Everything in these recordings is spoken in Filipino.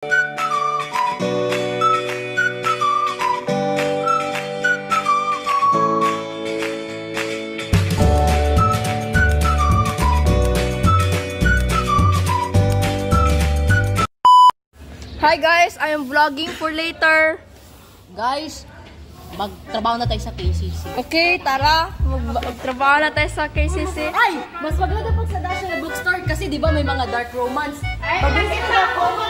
Hi guys, I am vlogging for later. Guys, magtrabaho na tayo sa KCC. Okay, tara. Magtrabaho na tayo sa KCC. Ay! Mas maganda pag sa National Bookstore kasi di ba may mga dark romance. Pag-visit na ako,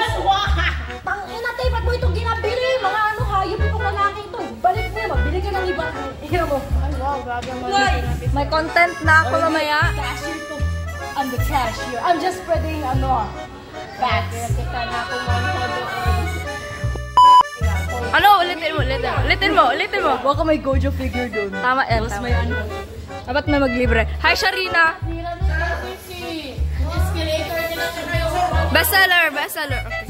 tangina tayo, ba't mo itong ginabili? Mga ano, hayop itong lalaki ito. Balik mo, magbili ka ng iba. Ikaw mo. Ay, wow, grabe ang May content na ako mamaya. Cashier to. I'm the cashier. I'm just spreading, facts. Ano? Ulitin mo. Baka may Gojo figure doon. Tama yan. Mas may ano. Dapat may maglibre. Hi, Sharina. Bestseller. Okay.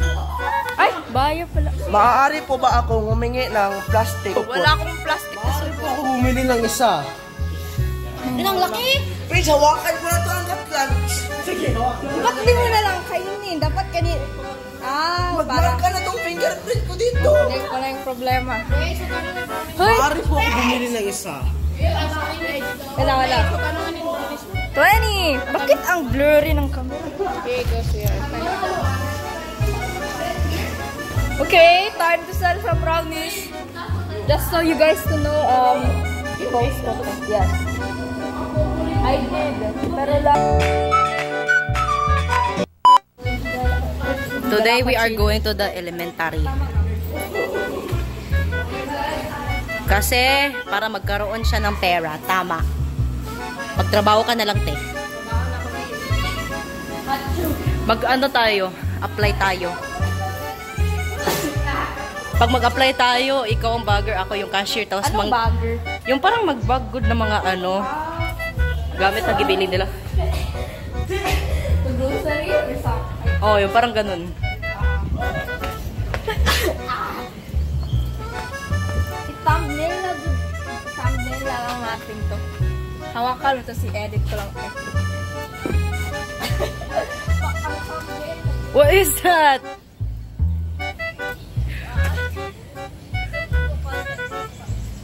Ay, buyer pala. Maaari po ba akong humingi ng plastic? Wala akong plastic. Maaari po ako bumili ng isa. Yun ang laki. Please, hawakan mo na ito ang lunch. Sige, hawakan mo. Ba't di mo na lang kainin? Dapat kanina. Magmark ka na itong fingerprint ko dito. Hindi ko na yung problema. Maaari po ako bumili ng isa. Wala. 20! Bakit ang blurry ng camera? Okay, time to sell some brownies. Just so you guys to know, post ko. Yes. I did. Pero lang. Today we are going to the elementary. Kasi para magkaroon siya ng pera, tama. Magtrabaho ka na lang, te. Mag-ano tayo? Apply tayo. Pag mag-apply tayo, ikaw ang bagger, ako yung cashier. Tapos Anong bagger? yung parang mag-bag good na mga gamit na gibili nila. The grocery or something? Oh, yung parang ganun. Thumbnail lang natin to. Hawakan mo to si edit ko lang. What is that?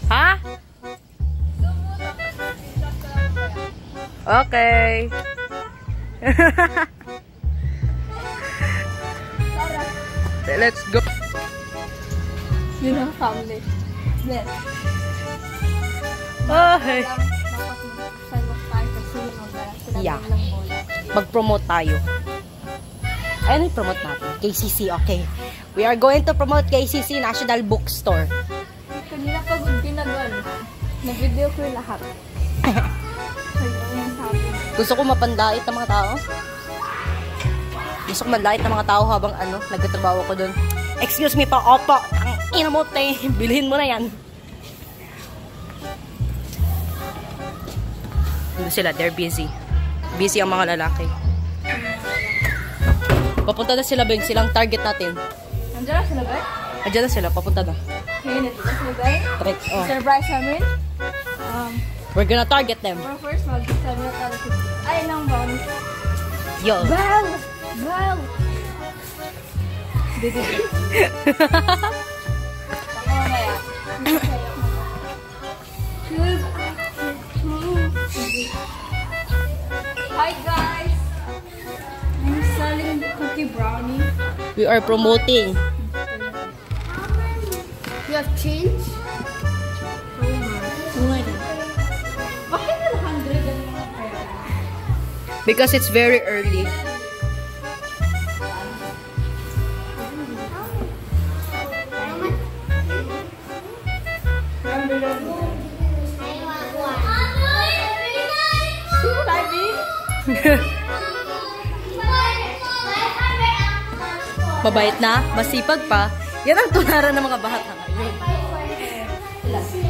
Ha? Okay. Let's go. Yun ang thumbnail. Bless. Oh, hey. Yeah. Mag-promote tayo. Ayun, promote natin. KCC, okay. We are going to promote KCC National Bookstore. Kanina pagod ginagal. Na-video ko yung lahat. Gusto ko mapandait ng mga tao. Gusto ko mandait ng mga tao habang nagtatrabaho ko doon. Excuse me pa, opo. Ang ina mo, te. Bilhin mo na yan. Ano sila? They're busy. Busy ang mga lalaki. Papunta na sila, Beng. Silang target natin. Nandiyan na sila, ba? Andiyan na sila. Papunta na. Okay, nito na sila, ba? Oh. Surprise namin. We're gonna target them. Pero first, mag-sabi na tayo. Ay, nang brownies. Yo. Bell! Dito. Mamaya. Hi guys! I'm selling the cookie brownie. We are promoting. You have change? Bakit na 100 ang mga pera? Because it's very early. Mabait na, masipag pa. Yan ang tunaran ng mga bata ngayon.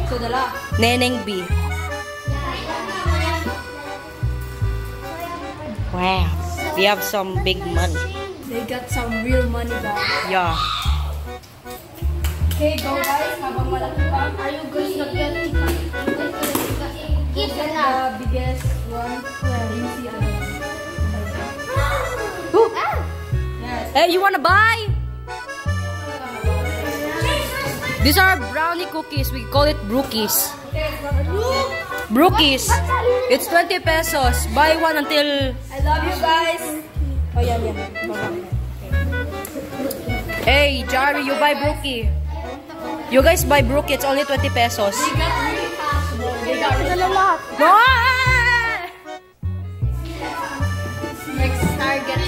So, dala. Neneng B. Wow. We have some big money. They got some real money, guys. Yeah. Okay, go guys. Habang malaki pa. Are you guys not yet? Get the biggest one. You see, Hey, you wanna buy? These are brownie cookies. We call it brookies. Brookies. It's 20 pesos. Buy one until... I love you guys. Oh, yan. Hey, Jari, you buy brookie. You guys buy brookie. It's only 20 pesos. No! Next target.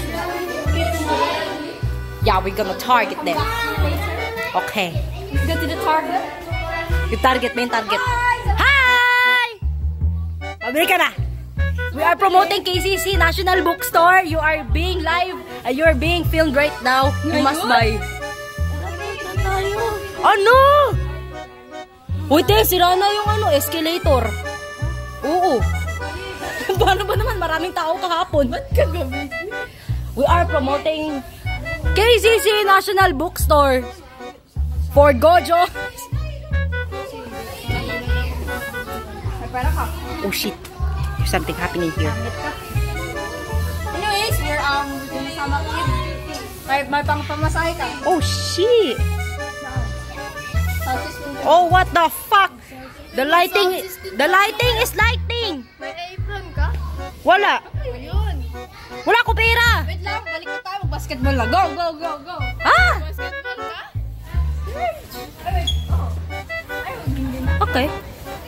Yeah, we're gonna target them. Okay. Let's go to the target. Yung target, main target. Hi! Pabili ka na. We are promoting KCC National Bookstore. You are being live. You are being filmed right now. You must buy. Ano? Uy, te, sira na yung escalator. Oo. Paano ba naman? Maraming tao kahapon. Ba't kagabi? We are promoting KCC National Bookstore for Gojo. Oh shit. There's something happening here. Anyways, we're sama kid. May pangpamasahe ka. Oh shit. Oh, what the fuck? The lighting is lighting. May apron ka? Wala. Ayun. Wala ko pera. Wait lang, balik na tayo. Basketball na. Go. Ha? Basketball ka? Okay.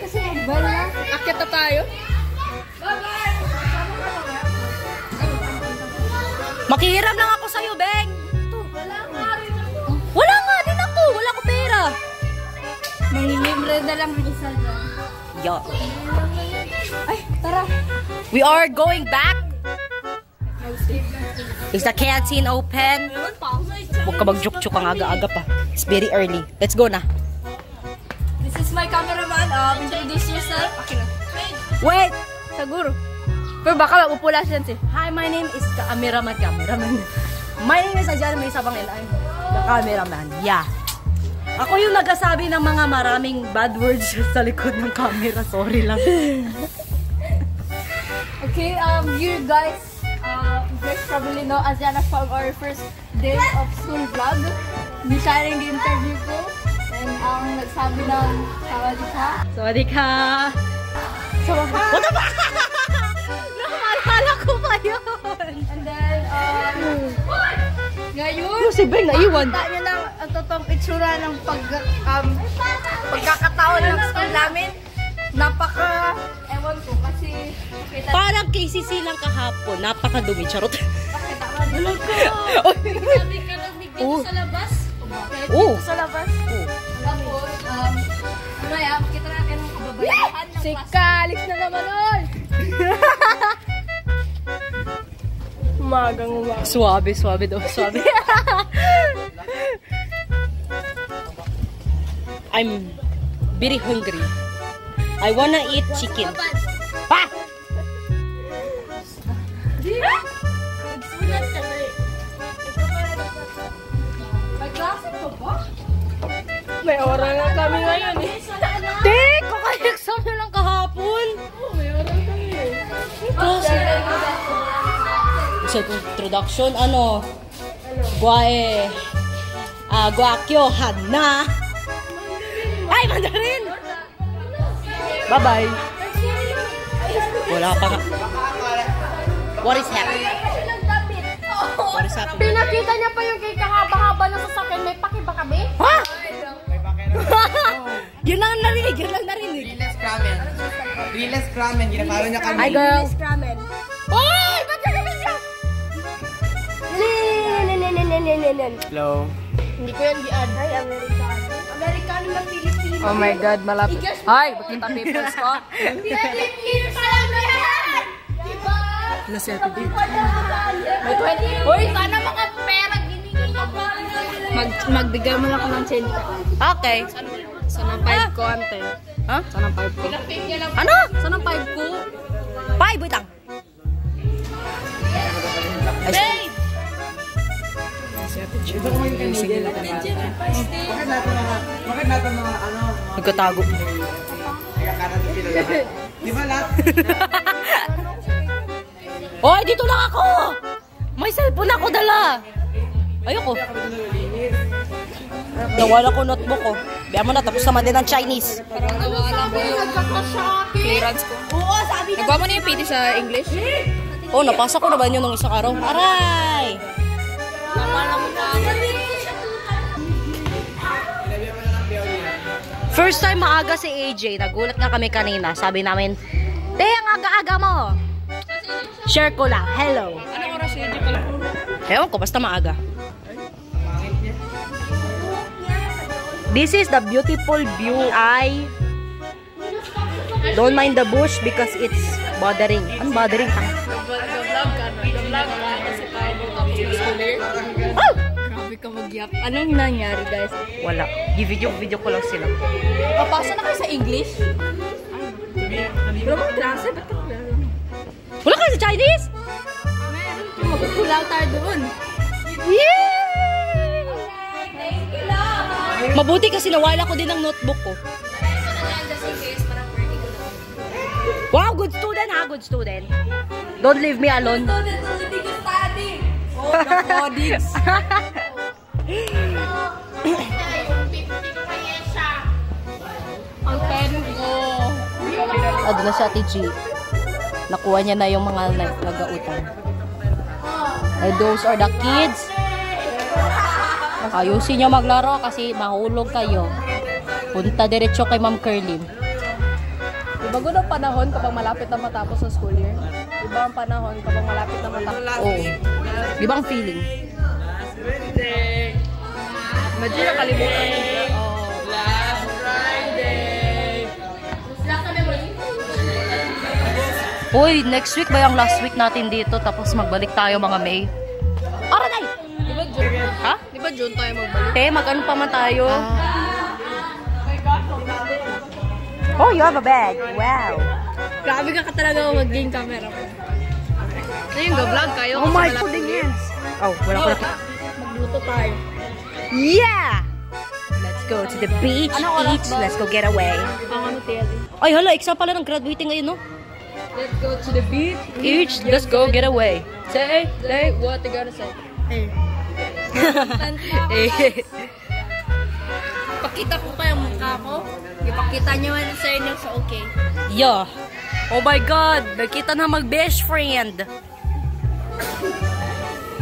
Kasi ball na. Akit na tayo. Bye-bye! Makihiram lang ako sa'yo, Beng. Wala nga rin ako. Wala nga din ako. Wala ko pera. Manginimre na lang ng isa dyan. Yo. Ay, tara. We are going back. Is the canteen open? Huwag ka mag-joke-joke ang aga-aga pa. It's very early. Let's go na. This is my cameraman. Introduce yourself. Okay na. Wait! Siguro. Pero baka mapupula siya siya. Hi, my name is cameraman. My name is Ajan, may sabang LI. The cameraman. Yeah. Ako yung nagsasabi ng mga maraming bad words sa likod ng camera. Sorry lang. Okay, you guys probably know Asiana from our first day of school vlog. Hindi siya rin interview ko. And ang nagsabi ng sawadika. Sawadika! What the fuck? Nakalala ko pa yun! And then, ngayon, Si Beng naiwan. kita nyo na ang totoong itsura ng pagkakataon ng school namin. Napaka, ewan ko, kasi kita Parang KCC lang kahapon. Napakadumi. Charot. Alam ko. Sabi ka lang dito sa labas. Oh. Sa labas. Tapos, mamaya, makita natin ang kababayan ng Si class. Calix na naman ol! Umagang. Suabe daw. Suabe. I'm very hungry. I wanna eat chicken. Pa! Nagsulat ka na eh. May klase pa ba? May oras na kami ngayon eh. Te! Kaka-exam na lang kahapon. May oras kami eh. Sa introduction, Guae. Guakyo, Hana. Ay, Mandarin! Bye-bye. Wala pa nga. What is happening? What is happening? Pinakita niya pa yung kay kahaba-haba na sasakyan. May paki ba kami? Ha? Yun lang narinig. Riles Kramen, ginaparo niya kami. Hi, girl. Ramen. Oy! Ba't ka kami siya? Hello. Hindi ko yan giad. Ay, Amerikano. Amerikano na Pilipino. Oh my God, malapit. Hi, bakit ang papers ko? Pilipino pa lang na yan! Diba? Na-selfie dito. May 20. Uy, sana makapera. Ginigil na pa. Magbigay mo na ako ng 10. Okay. Sana 5 ko, ante. Ha? Sana 5 ko. Ano? Sana 5 ko. 5, wait lang. Babe! Bakit natin mga Nagkatago. nagkakaroon ng sila lahat? Di ba lahat? Oy, dito lang ako! May cellphone ako dala. Ayoko. Nawala ko notebook ko. Biya mo na, tapos naman din ang Chinese. Parang nawala ko yung clearance ko. Oo, sabi Nagawa mo na yung PT sa English? Oh, napasa ko na ba yun nung isang araw? Aray! First time maaga si AJ. Nagulat na kami kanina. Sabi namin, te, ang aga-aga mo. Share ko lang. Hello. Anong oras yun pala? Ewan ko, basta maaga. This is the beautiful view. I don't mind the bush because it's bothering. Ano bothering? Nag-vlog ka na. Nag-vlog ka kasi tayo mo tapos na school year. Oh! Grabe ka mag-yap. Anong nangyari guys? Wala. Video ko lang sila. Papasa na kayo sa English? Pero mga klase, ba't ka klase? Wala ka sa Chinese? Meron. Magkukulang tayo doon. Yay! Mabuti kasi nawala ko din ang notebook ko. Wow, good student ha, good student. Don't leave me alone. Students only take a study. Oh, the codings. Ang pen ko. Doon na si Ate G. Nakuha niya na yung mga nag-autang. And those are the kids. Ayusin niyo maglaro kasi mahulog kayo. Punta diretso kay Ma'am Curlin. Bago ng panahon kapag malapit na matapos ang school year. Iba ang panahon kapag malapit na matapos. Oo. Ibang feeling. Imagine na kalimutan niyo. Oh. Last Friday. Uy, next week ba yung last week natin dito? Tapos magbalik tayo mga May. Aranay! Di ba June? Ha? Di ba June tayo magbalik? Mag-ano pa man tayo? Oh, you have a bag. Wow. Grabe ka talaga mag-game camera mo. So yung vlog kayo. Oh kasi my malapit pudding na- hands. Oh, wala ko na. Magluto tayo. Yeah! Let's go to the beach. Anong oras Eat. ba? Let's go get away. Ang ano tayo? Ay, hala, exam pala ng graduating ngayon, no? Let's go to the beach. Each, let's go get away. Say, what you gotta say? Eh. Pakita ko pa yung mukha ko. Ipakita nyo man sa inyo sa okay. Yeah. Oh my God, nakita na mag-best friend.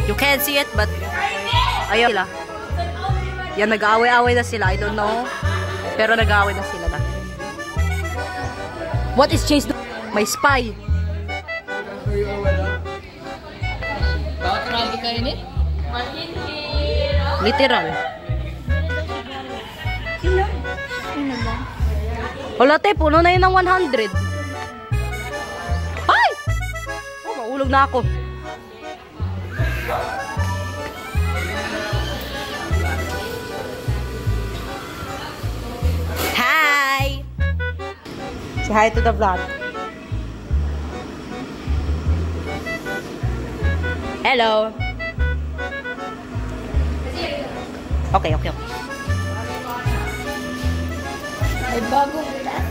You can't see it, but ayun sila. Yan, nag-aaway-aaway na sila. I don't know. Pero nag-aaway na sila na. What is Chase doing? My spy. Grabe ka rin eh. Literal. Wala te, puno na yun ng 100. Ay! Oh, maulog na ako. Hi! Say hi to the vlog. Hello. Okay. May bagong pet.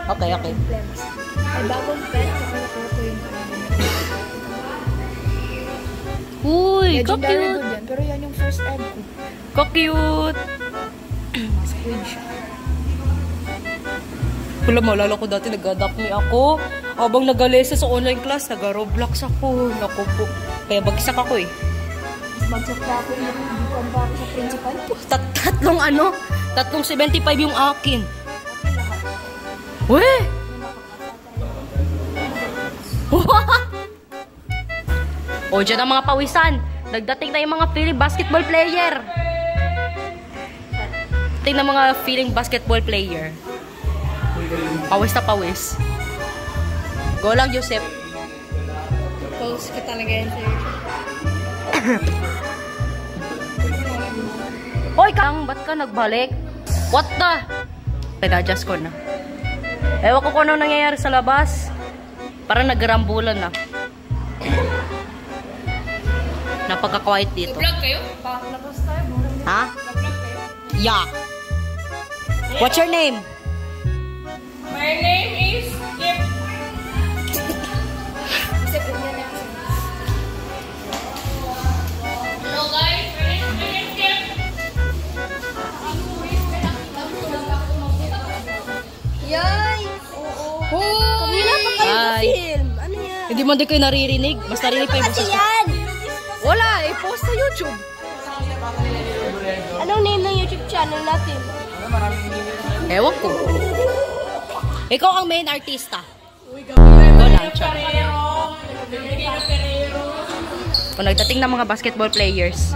Okay. May bagong pet. Kapag ko yung Uy, legendary ka-cute. good yan. Pero yan yung first egg ko. Ka-cute. Squid siya. Wala, malala ko dati nag-adapt me ako. Habang nag-alesa sa online class, nag-Roblox ako. Naku po. Kaya bagsak ako eh. Magsakla ko yung buwan pa ako sa principal. Tatlong 75 yung akin. Weh! O, dyan ang mga pawisan. Nagdating na yung mga feeling basketball player. Tingnan mga feeling basketball player. Pawis na pawis. Go lang, Joseph. Post ko talaga yan sa'yo. Hoy, Kang, ba't ka nagbalik? What the? Nag-adjust ko na. Ewan ko kung ano nangyayari sa labas. Parang nagrambulan na. Napagka-quiet dito. Vlog kayo? Labas tayo. Ha? Vlog kayo? Yeah. What's your name? My name is Kip. Hello guys, my name is Kip. Ay. Film. Ano yan? Hindi mo di kayo naririnig. Basta narinig pa yung Kasi boses ko. yan. Wala, i-post sa YouTube. Anong name ng YouTube channel natin? Ewan ko. Ikaw ang main artista. Ikaw lang, Char. Kung nagdating ng mga basketball players.